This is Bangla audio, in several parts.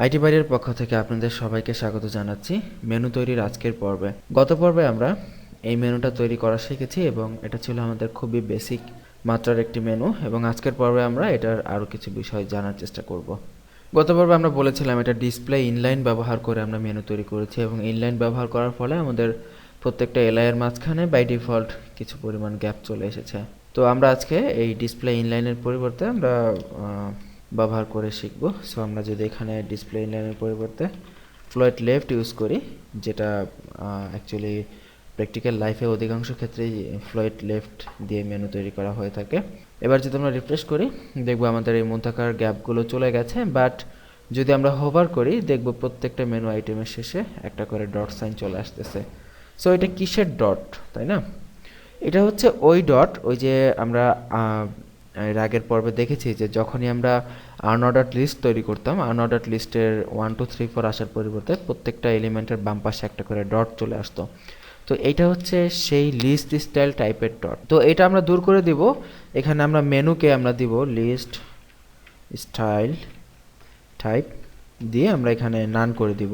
আইটি বাইরের পক্ষ থেকে আপনাদের সবাইকে স্বাগত জানাচ্ছি মেনু তৈরির আজকের পর্বে। গত পর্বে আমরা এই মেনুটা তৈরি করা শিখেছি এবং এটা ছিল আমাদের খুবই বেসিক মাত্রার একটি মেনু, এবং আজকের পর্বে আমরা এটার আরও কিছু বিষয় জানার চেষ্টা করব। গত পর্বে আমরা বলেছিলাম এটা ডিসপ্লে ইনলাইন ব্যবহার করে আমরা মেনু তৈরি করেছি, এবং ইনলাইন ব্যবহার করার ফলে আমাদের প্রত্যেকটা এলআইয়ের মাঝখানে বাই ডিফল্ট কিছু পরিমাণ গ্যাপ চলে এসেছে। তো আমরা আজকে এই ডিসপ্লে ইনলাইনের পরিবর্তে আমরা ব্যবহার করে শিখব। সো আমরা যদি এখানে ডিসপ্লে ইনলাইনের পরিবর্তে ফ্লোট লেফট ইউজ করি, যেটা অ্যাকচুয়ালি প্র্যাকটিক্যাল লাইফে অধিকাংশ ক্ষেত্রেই ফ্লোট লেফট দিয়ে মেনু তৈরি করা হয়ে থাকে। এবার যদি আমরা রিফ্রেশ করি, দেখব আমাদের এই মধ্যকার গ্যাপগুলো চলে গেছে, বাট যদি আমরা হোভার করি দেখব প্রত্যেকটা মেনু আইটেমের শেষে একটা করে ডট সাইন চলে আসতেছে। সো এটা কিসের ডট, তাই না? এটা হচ্ছে ওই ডট, ওই যে আমরা এর আগের পর্বে দেখেছি যে যখনই আমরা আনঅর্ডার্ড লিস্ট তৈরি করতাম, আনঅর্ডার্ড লিস্টের 1 2 3 4 আসার পরিবর্তে প্রত্যেকটা এলিমেন্টের বাম পাশে একটা করে ডট চলে আসতো। তো এইটা হচ্ছে সেই লিস্ট স্টাইল টাইপের ডট। তো এটা আমরা দূর করে দিব। এখানে আমরা মেনুকে আমরা দিব লিস্ট স্টাইল টাইপ দিয়ে আমরা এখানে নান করে দিব।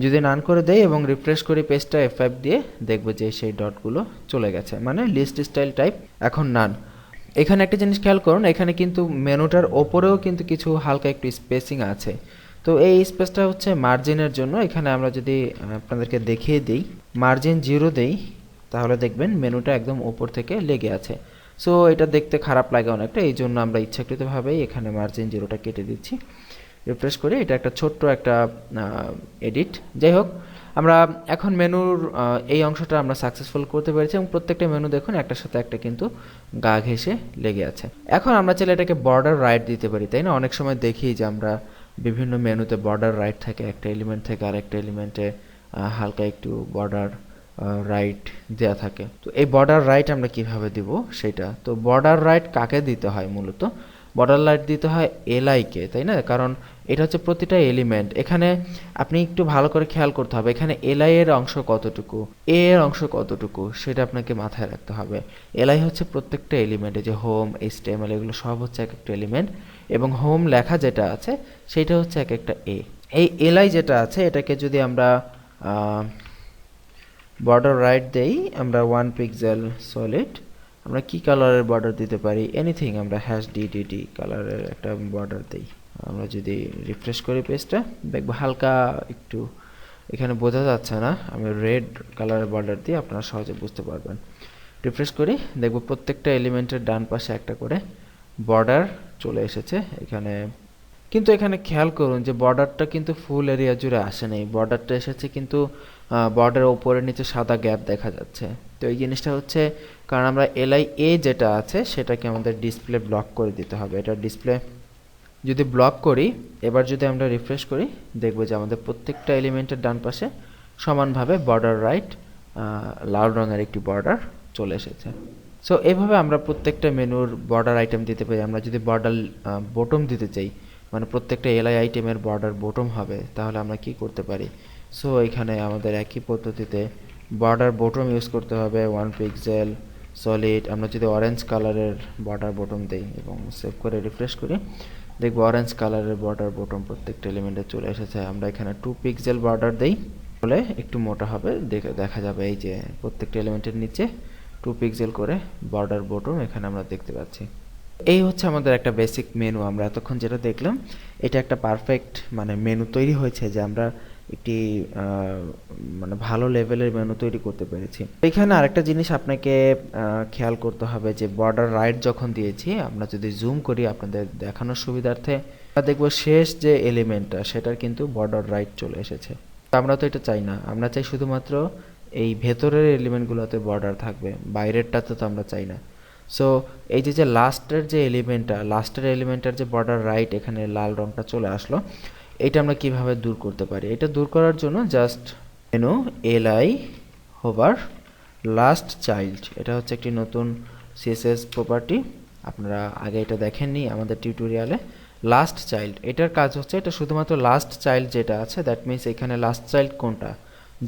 যদি নান করে দেই এবং রিফ্রেশ করি পেজটা F5 দিয়ে, দেখব যে সেই ডটগুলো চলে গেছে, মানে লিস্ট স্টাইল টাইপ এখন নান। এখানে একটা জিনিস খেয়াল করুন, এখানে কিন্তু মেনুটার ওপরেও কিন্তু কিছু হালকা একটু স্পেসিং আছে। তো এই স্পেসটা হচ্ছে মার্জিনের জন্য। এখানে আমরা যদি আপনাদেরকে দেখিয়ে দিই, মার্জিন 0 দেই, তাহলে দেখবেন মেনুটা একদম ওপর থেকে লেগে আছে। সো এটা দেখতে খারাপ লাগে অনেকটা, এই জন্য আমরা ইচ্ছাকৃতভাবেই এখানে মার্জিন 0টা কেটে দিচ্ছি। রিফ্রেশ করি, এটা একটা ছোট্ট একটা এডিট। যাই হোক, আমরা এখন মেনুর এই অংশটা আমরা সাকসেসফুল করতে পেরেছি, এবং প্রত্যেকটা মেনু দেখুন একটার সাথে একটা কিন্তু গা ঘেঁষে লেগে আছে। এখন আমরা চাইলে এটাকে বর্ডার রাইট দিতে পারি, তাই না? অনেক সময় দেখি যে আমরা বিভিন্ন মেনুতে বর্ডার রাইট থাকে, একটা এলিমেন্ট থেকে আরেকটা এলিমেন্টে হালকা একটু বর্ডার রাইট দেওয়া থাকে। তো এই বর্ডার রাইট আমরা কিভাবে দিব সেটা, তো বর্ডার রাইট কাকে দিতে হয়? মূলত বর্ডার রাইট দিতে হয় এলআইকে, তাই না? কারণ এটা হচ্ছে প্রতিটা এলিমেন্ট। এখানে আপনি একটু ভালো করে খেয়াল করতে হবে, এখানে এলআই এর অংশ কতটুকু, এ এর অংশ কতটুকু, সেটা আপনাকে মাথায় রাখতে হবে। এলআই হচ্ছে প্রত্যেকটা এলিমেন্টে, যে হোম, এইচটিএমএল, এগুলো সব হচ্ছে এক একটা এলিমেন্ট, এবং হোম লেখা যেটা আছে সেটা হচ্ছে এক একটা এ। এই এলআই যেটা আছে এটাকে যদি আমরা বর্ডার রাইট দেই, আমরা 1 পিক্সেল সলিড, আমরা কি কালারের বর্ডার দিতে পারি? এনিথিং, আমরা #DDD কালারের একটা বর্ডার দেই। আমরা যদি রিফ্রেশ করি পেজটা, দেখবো হালকা একটু এখানে বোঝা যাচ্ছে না, আমি রেড কালারের বর্ডার দিয়ে আপনারা সহজে বুঝতে পারবেন। রিফ্রেশ করি, দেখবো প্রত্যেকটা এলিমেন্টের ডান পাশে একটা করে বর্ডার চলে এসেছে এখানে। কিন্তু এখানে খেয়াল করুন যে বর্ডারটা কিন্তু ফুল এরিয়া জুড়ে আসে নাই, বর্ডারটা এসেছে কিন্তু বর্ডারের উপরে নিচে সাদা গ্যাপ দেখা যাচ্ছে। তো এই জিনিসটা হচ্ছে কারণ আমরা LIA যেটা আছে সেটাকে আমাদের ডিসপ্লে ব্লক করে দিতে হবে। এটা ডিসপ্লে যদি ব্লক করি, এবার যদি আমরা রিফ্রেশ করি, দেখব যে আমাদের প্রত্যেকটা এলিমেন্টের ডান পাশে সমানভাবে বর্ডার রাইট লাল রঙের একটি বর্ডার চলে এসেছে। সো এভাবে আমরা প্রত্যেকটা মেনুর বর্ডার আইটেম দিতে পারি। আমরা যদি বর্ডার বটম দিতে চাই, মানে প্রত্যেকটা এলআই আইটেমের বর্ডার বটম হবে, তাহলে আমরা কি করতে পারি? সো এখানে আমাদের একই পদ্ধতিতে বর্ডার বটম ইউজ করতে হবে, 1 পিক্সেল সলিড। আমরা যদি অরেঞ্জ কালারের বর্ডার বটম দেই এবং সেভ করে রিফ্রেশ করি, দেখবো অরেঞ্জ কালারের বর্ডার বটম প্রত্যেকটা এলিমেন্টে চলে এসেছে। আমরা এখানে 2 পিক্সেল বর্ডার দেই, বলে একটু মোটা হবে, দেখা যাবে এই যে প্রত্যেকটা এলিমেন্টের নিচে 2 পিক্সেল করে বর্ডার বটম এখানে আমরা দেখতে পাচ্ছি। এই হচ্ছে আমাদের একটা বেসিক মেনু। আমরা এতক্ষণ যেটা দেখলাম এটা একটা পারফেক্ট মানে মেনু তৈরি হয়েছে, যে আমরা একটি মানে ভালো লেভেলের মেনু তৈরি করতে পেরেছি। এখানে আরেকটা জিনিস আপনাকে খেয়াল করতে হবে, যে বর্ডার রাইট যখন দিয়েছি, আমরা যদি জুম করি আপনাদের দেখানোর সুবিধার্থে, দেখবো শেষ যে এলিমেন্টটা সেটার কিন্তু বর্ডার রাইট চলে এসেছে। আমরা তো এটা চাই না, আমরা চাই শুধুমাত্র এই ভেতরের এলিমেন্টগুলোতে বর্ডার থাকবে, বাইরেরটাতে তো আমরা চাই না। সো এই যে লাস্টের যে এলিমেন্টটা, লাস্টের এলিমেন্টের যে বর্ডার রাইট এখানে লাল রঙটা চলে আসলো, এটা আমরা কিভাবে দূর করতে পারি? এটা দূর করার জন্য just menu LI hover last child, এটা হচ্ছে একটি নতুন CSS প্রপার্টি। আপনারা আগে এটা দেখেননি আমাদের টিউটোরিয়ালে। লাস্ট চাইল্ড, এটার কাজ হচ্ছে এটা শুধুমাত্র লাস্ট চাইল্ড যেটা আছে, দ্যাট মিনস এখানে লাস্ট চাইল্ড কোনটা,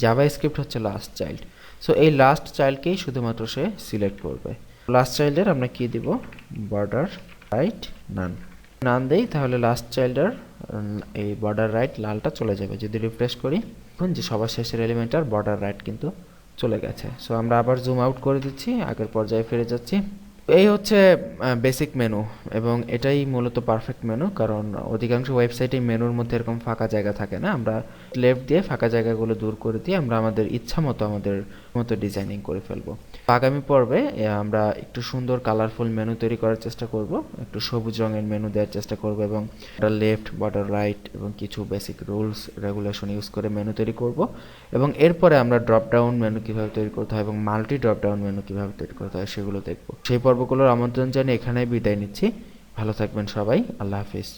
জাভাস্ক্রিপ্ট হচ্ছে লাস্ট চাইল্ড। সো এই লাস্ট চাইল্ডকেই শুধুমাত্র সে সিলেক্ট করবে। লাস্ট চাইল্ডের আমরা কি দিব? বর্ডার রাইট নান দেই, তাহলে লাস্ট চাইল্ডের এই বর্ডার রাইট লালটা চলে যাবে। যদি রিফ্রেশ করি দেখুন যে সবার শেষের এলিমেন্টটার বর্ডার রাইট কিন্তু চলে গেছে। সো আমরা আবার জুম আউট করে দিচ্ছি, আগের পর্যায়ে ফিরে যাচ্ছি। এই হচ্ছে বেসিক মেনু এবং এটাই মূলত পারফেক্ট মেনু, কারণ অধিকাংশ ওয়েবসাইটে মেনুর মধ্যে এরকম ফাঁকা জায়গা থাকে না। আমরা লেফট দিয়ে ফাঁকা জায়গাগুলো দূর করে দিয়ে আমরা আমাদের ইচ্ছা মতো আমাদের মতো ডিজাইনিং করে ফেলবো। আগামী পর্বে আমরা একটু সুন্দর কালারফুল মেনু তৈরি করার চেষ্টা করব, একটু সবুজ রঙের মেনু দেওয়ার চেষ্টা করব এবং লেফট বর্ডার রাইট এবং কিছু বেসিক রুলস রেগুলেশন ইউজ করে মেনু তৈরি করব এবং এরপরে আমরা ড্রপ ডাউন মেনু কীভাবে তৈরি করতে হয় এবং মাল্টি ড্রপ ডাউন মেনু কীভাবে তৈরি করতে হয় সেগুলো দেখব। সেই পর্বগুলোর আমন্ত্রণ জানিয়ে এখানেই বিদায় নিচ্ছি। ভালো থাকবেন সবাই, আল্লাহ হাফিজ।